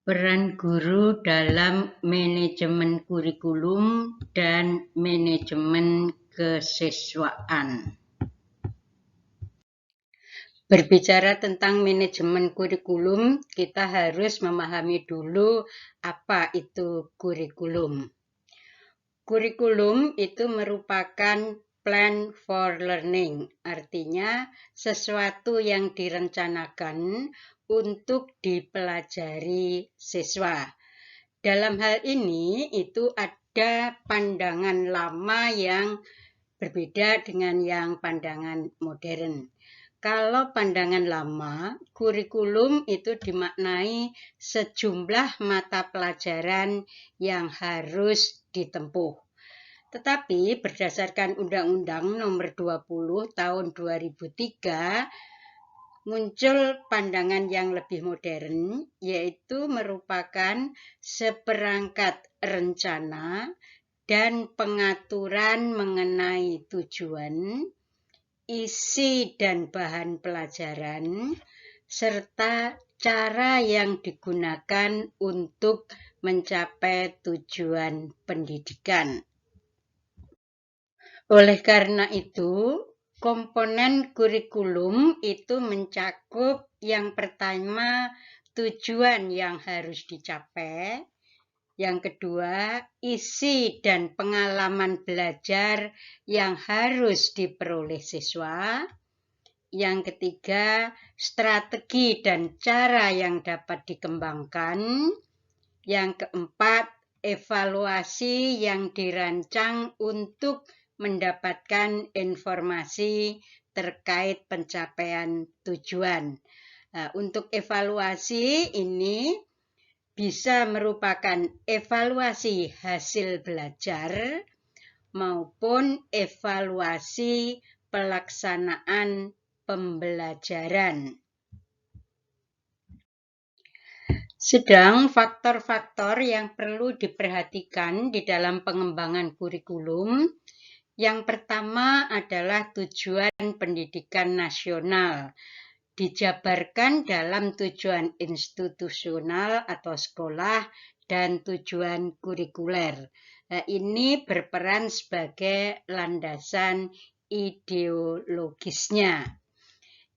Peran guru dalam manajemen kurikulum dan manajemen kesiswaan. Berbicara tentang manajemen kurikulum, kita harus memahami dulu apa itu kurikulum. Kurikulum itu merupakan plan for learning, artinya sesuatu yang direncanakan untuk dipelajari siswa. Dalam hal ini, itu ada pandangan lama yang berbeda dengan yang pandangan modern. Kalau pandangan lama, kurikulum itu dimaknai sejumlah mata pelajaran yang harus ditempuh. Tetapi berdasarkan Undang-Undang Nomor 20 Tahun 2003, muncul pandangan yang lebih modern, yaitu merupakan seperangkat rencana dan pengaturan mengenai tujuan, isi dan bahan pelajaran, serta cara yang digunakan untuk mencapai tujuan pendidikan. Oleh karena itu, komponen kurikulum itu mencakup yang pertama tujuan yang harus dicapai, yang kedua isi dan pengalaman belajar yang harus diperoleh siswa, yang ketiga strategi dan cara yang dapat dikembangkan, yang keempat evaluasi yang dirancang untuk mendapatkan informasi terkait pencapaian tujuan. Nah, untuk evaluasi ini bisa merupakan evaluasi hasil belajar maupun evaluasi pelaksanaan pembelajaran. Sedang faktor-faktor yang perlu diperhatikan di dalam pengembangan kurikulum, yang pertama adalah tujuan pendidikan nasional, dijabarkan dalam tujuan institusional atau sekolah dan tujuan kurikuler. Nah, ini berperan sebagai landasan ideologisnya.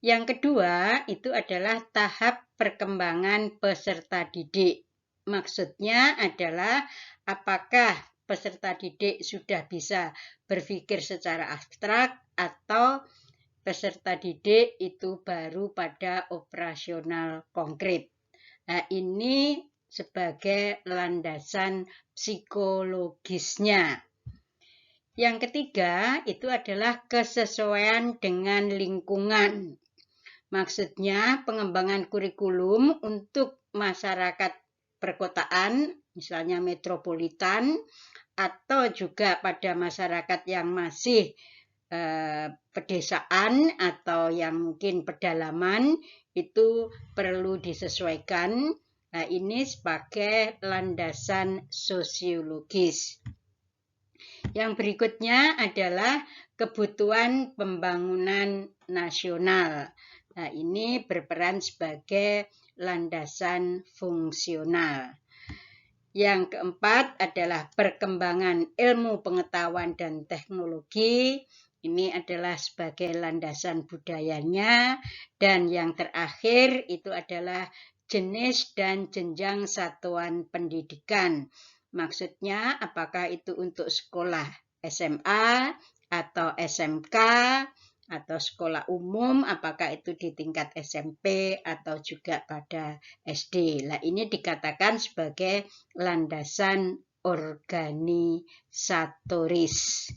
Yang kedua, itu adalah tahap perkembangan peserta didik. Maksudnya adalah apakah peserta didik sudah bisa berpikir secara abstrak atau peserta didik itu baru pada operasional konkret. Nah, ini sebagai landasan psikologisnya. Yang ketiga, itu adalah kesesuaian dengan lingkungan. Maksudnya pengembangan kurikulum untuk masyarakat perkotaan, misalnya metropolitan, atau juga pada masyarakat yang masih pedesaan atau yang mungkin pedalaman, itu perlu disesuaikan. Nah, ini sebagai landasan sosiologis. Yang berikutnya adalah kebutuhan pembangunan nasional. Nah, ini berperan sebagai landasan fungsional. Yang keempat adalah perkembangan ilmu pengetahuan dan teknologi. Ini adalah sebagai landasan budayanya. Dan yang terakhir itu adalah jenis dan jenjang satuan pendidikan. Maksudnya apakah itu untuk sekolah SMA atau SMK atau sekolah umum, apakah itu di tingkat SMP atau juga pada SD. Nah, ini dikatakan sebagai landasan organisatoris.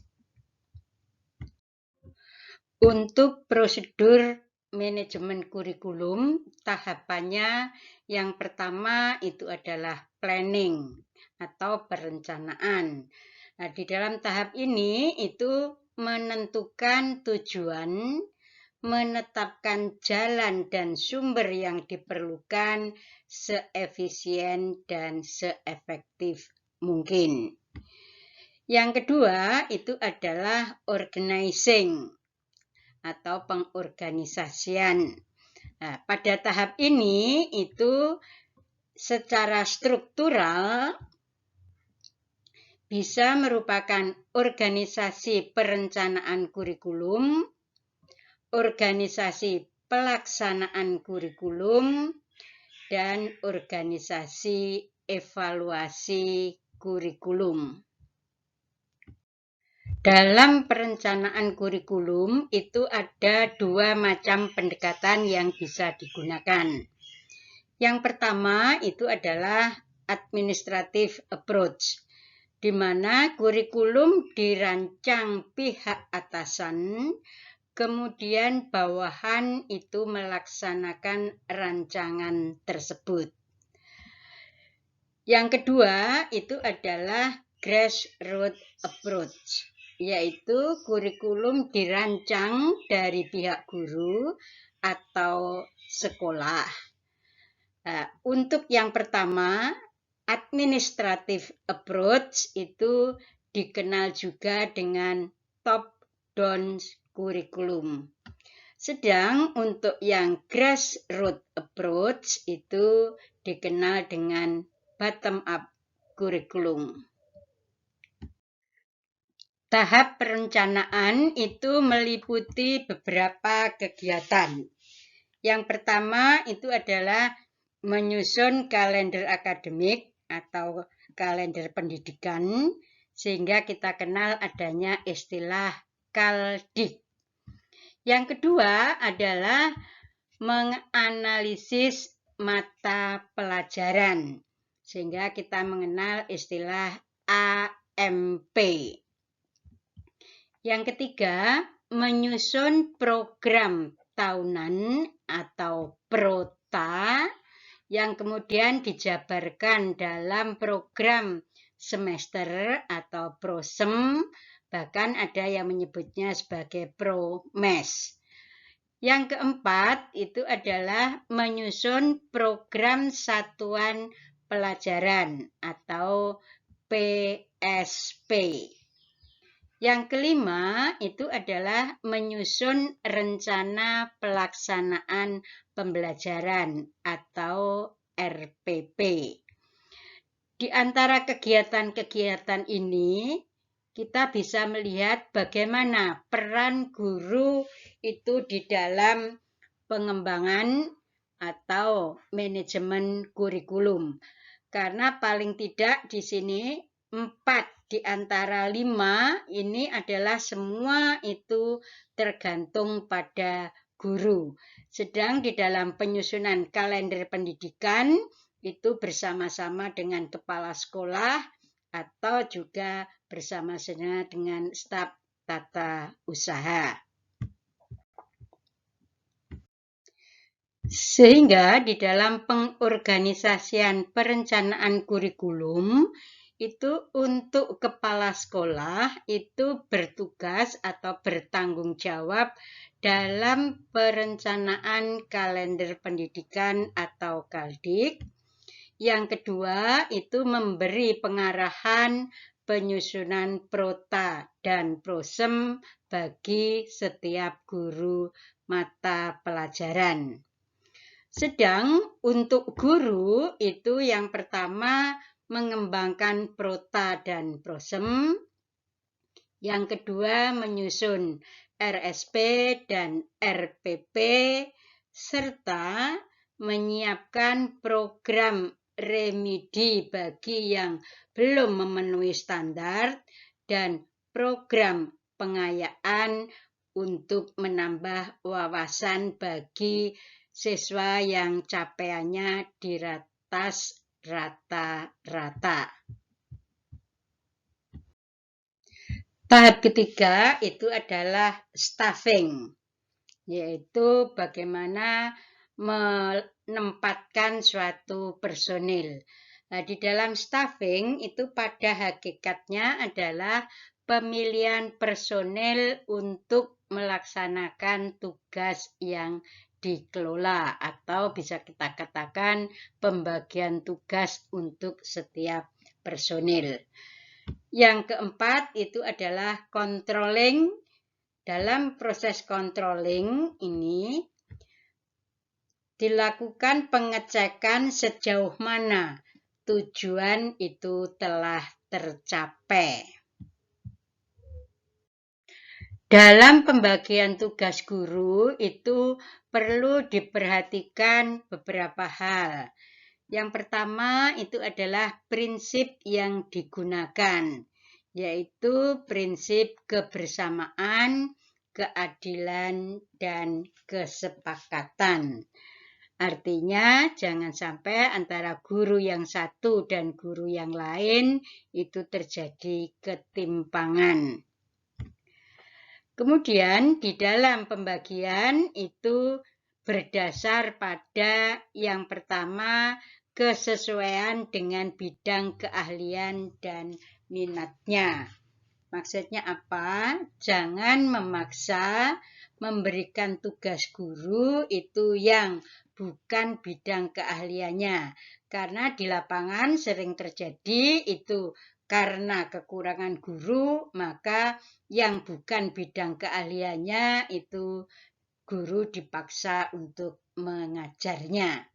Untuk prosedur manajemen kurikulum, tahapannya yang pertama itu adalah planning atau perencanaan. Nah, di dalam tahap ini itu menentukan tujuan, menetapkan jalan dan sumber yang diperlukan seefisien dan seefektif mungkin. Yang kedua itu adalah organizing atau pengorganisasian. Nah, pada tahap ini itu secara struktural bisa merupakan organisasi perencanaan kurikulum, organisasi pelaksanaan kurikulum, dan organisasi evaluasi kurikulum. Dalam perencanaan kurikulum itu ada dua macam pendekatan yang bisa digunakan. Yang pertama itu adalah administrative approach, di mana kurikulum dirancang pihak atasan, kemudian bawahan itu melaksanakan rancangan tersebut. Yang kedua itu adalah grassroots approach, yaitu kurikulum dirancang dari pihak guru atau sekolah. Untuk yang pertama, administrative approach itu dikenal juga dengan top-down kurikulum. Sedang untuk yang grassroots approach itu dikenal dengan bottom-up kurikulum. Tahap perencanaan itu meliputi beberapa kegiatan. Yang pertama itu adalah menyusun kalender akademik atau kalender pendidikan, sehingga kita kenal adanya istilah KALDIK. Yang kedua adalah menganalisis mata pelajaran, sehingga kita mengenal istilah AMP. Yang ketiga, menyusun program tahunan atau PROTA yang kemudian dijabarkan dalam program semester atau PROSEM, bahkan ada yang menyebutnya sebagai PROMES. Yang keempat itu adalah menyusun program satuan pelajaran atau PSP. Yang kelima itu adalah menyusun rencana pelaksanaan pembelajaran atau RPP. Di antara kegiatan-kegiatan ini, kita bisa melihat bagaimana peran guru itu di dalam pengembangan atau manajemen kurikulum. Karena paling tidak di sini 4 di antara 5 ini adalah semua itu tergantung pada guru. Sedang di dalam penyusunan kalender pendidikan itu bersama-sama dengan kepala sekolah atau juga bersama-sama dengan staf tata usaha. Sehingga di dalam pengorganisasian perencanaan kurikulum itu untuk kepala sekolah itu bertugas atau bertanggung jawab dalam perencanaan kalender pendidikan atau KALDIK. Yang kedua itu memberi pengarahan penyusunan PROTA dan PROSEM bagi setiap guru mata pelajaran. Sedang untuk guru itu yang pertama mengembangkan PROTA dan PROSEM, yang kedua menyusun RSP dan RPP, serta menyiapkan program remedi bagi yang belum memenuhi standar dan program pengayaan untuk menambah wawasan bagi siswa yang capaiannya di atas rata-rata. Tahap ketiga itu adalah staffing, yaitu bagaimana menempatkan suatu personil. Nah, di dalam staffing itu pada hakikatnya adalah pemilihan personil untuk melaksanakan tugas yang dikelola atau bisa kita katakan pembagian tugas untuk setiap personil. Yang keempat itu adalah controlling. Dalam proses controlling ini dilakukan pengecekan sejauh mana tujuan itu telah tercapai. Dalam pembagian tugas guru itu perlu diperhatikan beberapa hal. Yang pertama itu adalah prinsip yang digunakan, yaitu prinsip kebersamaan, keadilan, dan kesepakatan. Artinya jangan sampai antara guru yang satu dan guru yang lain itu terjadi ketimpangan. Kemudian di dalam pembagian itu berdasar pada yang pertama kesesuaian dengan bidang keahlian dan minatnya. Maksudnya apa? Jangan memaksa memberikan tugas guru itu yang bukan bidang keahliannya. Karena di lapangan sering terjadi itu karena kekurangan guru, maka yang bukan bidang keahliannya itu guru dipaksa untuk mengajarnya.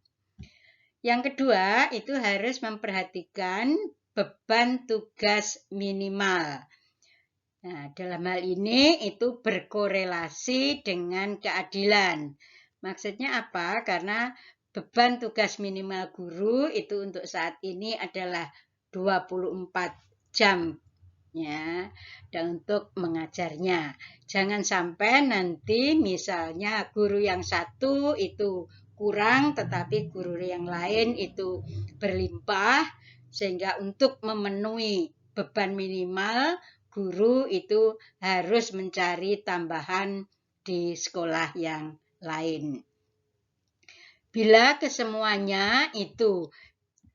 Yang kedua, itu harus memperhatikan beban tugas minimal. Nah, dalam hal ini itu berkorelasi dengan keadilan. Maksudnya apa? Karena beban tugas minimal guru itu untuk saat ini adalah 24 jam ya, dan untuk mengajarnya. Jangan sampai nanti misalnya guru yang satu itu kurang tetapi guru yang lain itu berlimpah sehingga untuk memenuhi beban minimal guru itu harus mencari tambahan di sekolah yang lain. Bila kesemuanya itu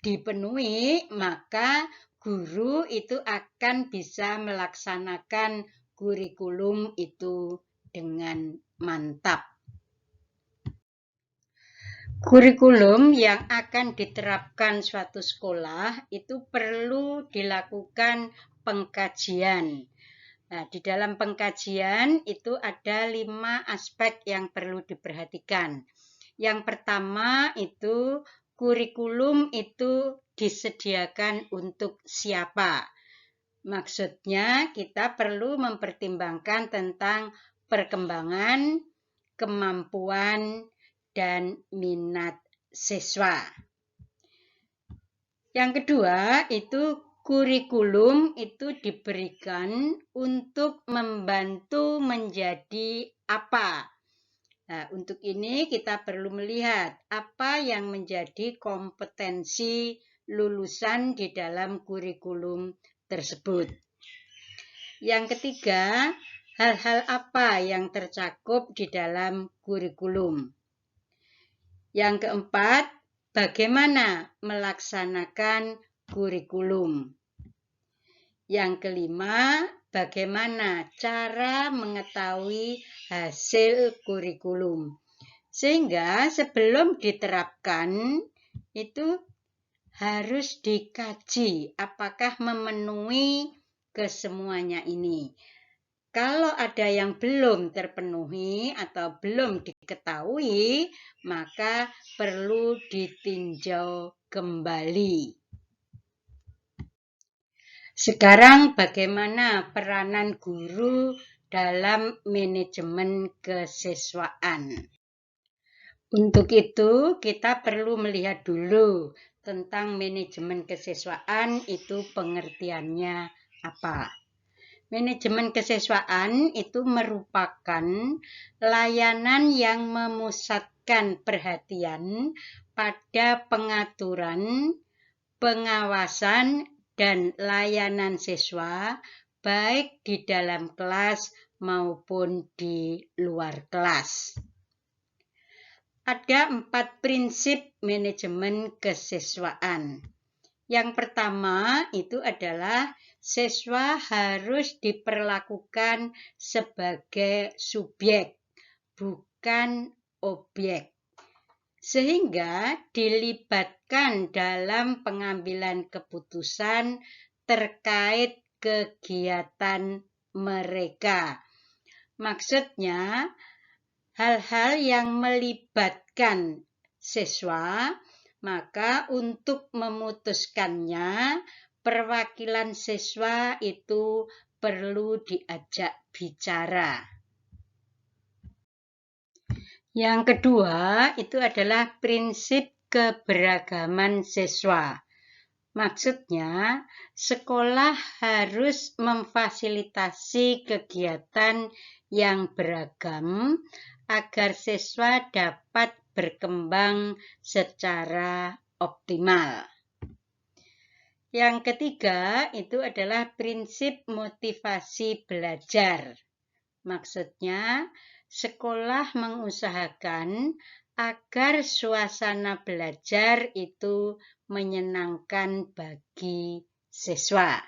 dipenuhi, maka guru itu akan bisa melaksanakan kurikulum itu dengan mantap. Kurikulum yang akan diterapkan suatu sekolah itu perlu dilakukan pengkajian. Nah, di dalam pengkajian itu ada 5 aspek yang perlu diperhatikan. Yang pertama itu kurikulum itu disediakan untuk siapa? Maksudnya kita perlu mempertimbangkan tentang perkembangan, kemampuan, dan minat siswa. Yang kedua itu kurikulum itu diberikan untuk membantu menjadi apa? Nah, untuk ini kita perlu melihat apa yang menjadi kompetensi lulusan di dalam kurikulum tersebut. Yang ketiga, hal-hal apa yang tercakup di dalam kurikulum. Yang keempat, bagaimana melaksanakan kurikulum. Yang kelima, bagaimana cara mengetahui hasil kurikulum. Sehingga sebelum diterapkan, itu harus dikaji apakah memenuhi kesemuanya ini. Kalau ada yang belum terpenuhi atau belum diketahui, maka perlu ditinjau kembali. Sekarang bagaimana peranan guru dalam manajemen kesiswaan? Untuk itu kita perlu melihat dulu tentang manajemen kesiswaan itu pengertiannya apa. Manajemen kesiswaan itu merupakan layanan yang memusatkan perhatian pada pengaturan, pengawasan, dan layanan siswa baik di dalam kelas maupun di luar kelas. Ada 4 prinsip manajemen kesiswaan. Yang pertama itu adalah siswa harus diperlakukan sebagai subjek, bukan objek. Sehingga dilibatkan dalam pengambilan keputusan terkait kegiatan mereka. Maksudnya, hal-hal yang melibatkan siswa, maka untuk memutuskannya, perwakilan siswa itu perlu diajak bicara. Yang kedua itu adalah prinsip keberagaman siswa. Maksudnya, sekolah harus memfasilitasi kegiatan yang beragam agar siswa dapat berkembang secara optimal. Yang ketiga itu adalah prinsip motivasi belajar. Maksudnya, sekolah mengusahakan agar suasana belajar itu menyenangkan bagi siswa.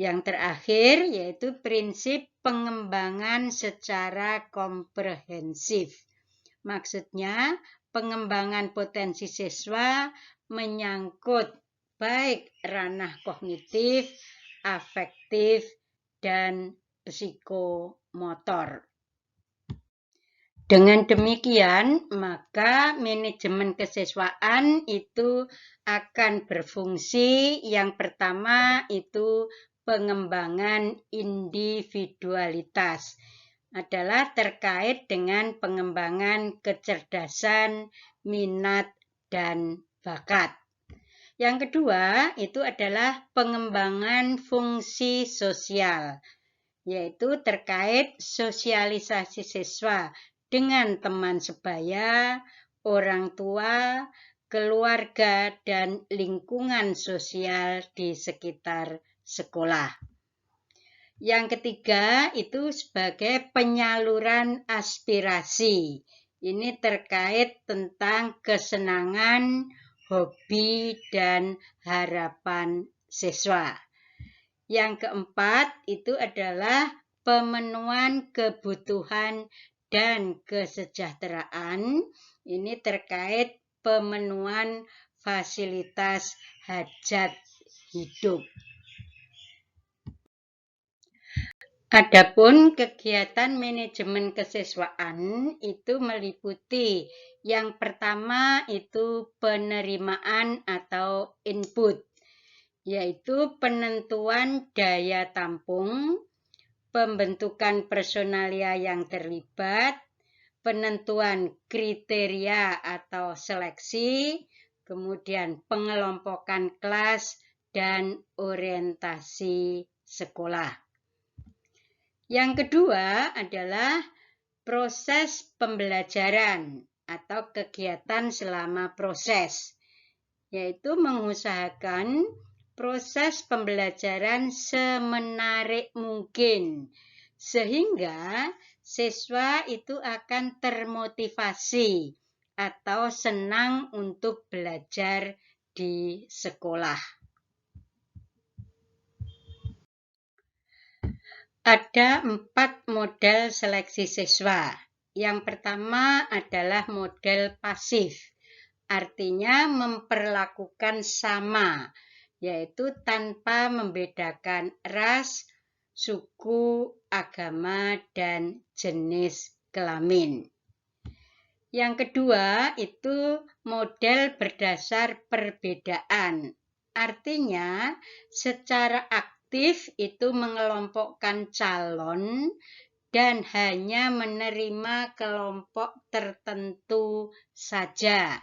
Yang terakhir yaitu prinsip pengembangan secara komprehensif. Maksudnya, pengembangan potensi siswa menyangkut baik ranah kognitif, afektif, dan psikomotor. Dengan demikian, maka manajemen kesiswaan itu akan berfungsi yang pertama itu pengembangan individualitas. Adalah terkait dengan pengembangan kecerdasan, minat, dan bakat. Yang kedua itu adalah pengembangan fungsi sosial, yaitu terkait sosialisasi siswa dengan teman sebaya, orang tua, keluarga, dan lingkungan sosial di sekitar sekolah. Yang ketiga itu sebagai penyaluran aspirasi. Ini terkait tentang kesenangan, hobi, dan harapan siswa. Yang keempat itu adalah pemenuhan kebutuhan dan kesejahteraan. Ini terkait pemenuhan fasilitas hajat hidup. Adapun kegiatan manajemen kesiswaan itu meliputi yang pertama itu penerimaan atau input, yaitu penentuan daya tampung, pembentukan personalia yang terlibat, penentuan kriteria atau seleksi, kemudian pengelompokan kelas, dan orientasi sekolah. Yang kedua adalah proses pembelajaran atau kegiatan selama proses, yaitu mengusahakan proses pembelajaran semenarik mungkin, sehingga siswa itu akan termotivasi atau senang untuk belajar di sekolah. Ada 4 model seleksi siswa. Yang pertama adalah model pasif, artinya memperlakukan sama, yaitu tanpa membedakan ras, suku, agama, dan jenis kelamin. Yang kedua itu model berdasar perbedaan, artinya secara aktif itu mengelompokkan calon dan hanya menerima kelompok tertentu saja.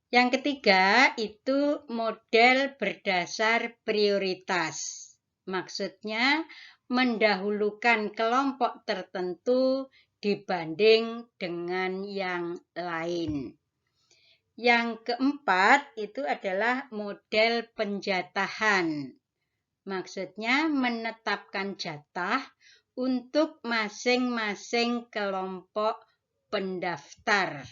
Yang ketiga itu model berdasar prioritas. Maksudnya mendahulukan kelompok tertentu dibanding dengan yang lain. Yang keempat itu adalah model penjatahan. Maksudnya menetapkan jatah untuk masing-masing kelompok pendaftar.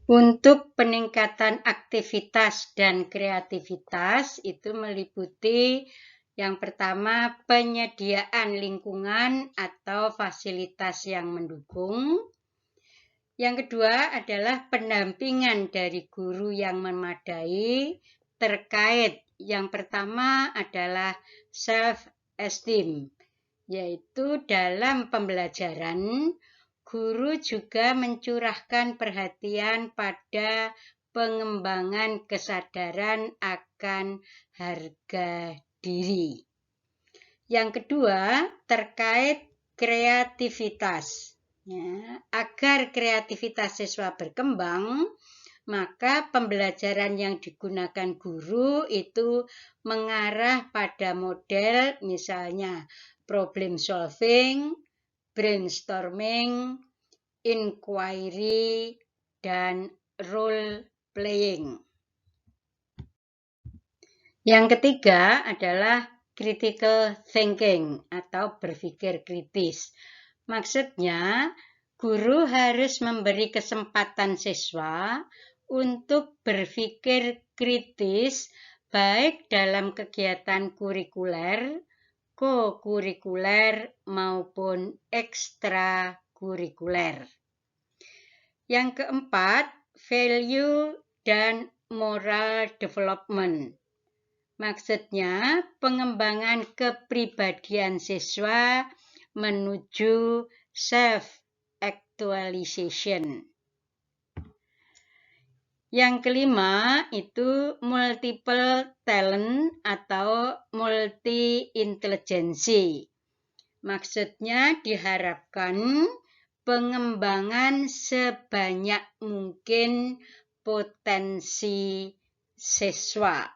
Untuk peningkatan aktivitas dan kreativitas itu meliputi yang pertama penyediaan lingkungan atau fasilitas yang mendukung. Yang kedua adalah pendampingan dari guru yang memadai terkait yang pertama adalah self-esteem, yaitu dalam pembelajaran guru juga mencurahkan perhatian pada pengembangan kesadaran akan harga diri. Yang kedua, terkait kreativitas. Ya, agar kreativitas siswa berkembang, maka pembelajaran yang digunakan guru itu mengarah pada model misalnya problem solving, brainstorming, inquiry, dan role playing. Yang ketiga adalah critical thinking atau berpikir kritis. Maksudnya, guru harus memberi kesempatan siswa untuk berpikir kritis baik dalam kegiatan kurikuler, ko-kurikuler, maupun ekstrakurikuler. Yang keempat, value dan moral development. Maksudnya, pengembangan kepribadian siswa menuju self-actualization. Yang kelima itu multiple talent atau multi-intelijensi. Maksudnya diharapkan pengembangan sebanyak mungkin potensi siswa.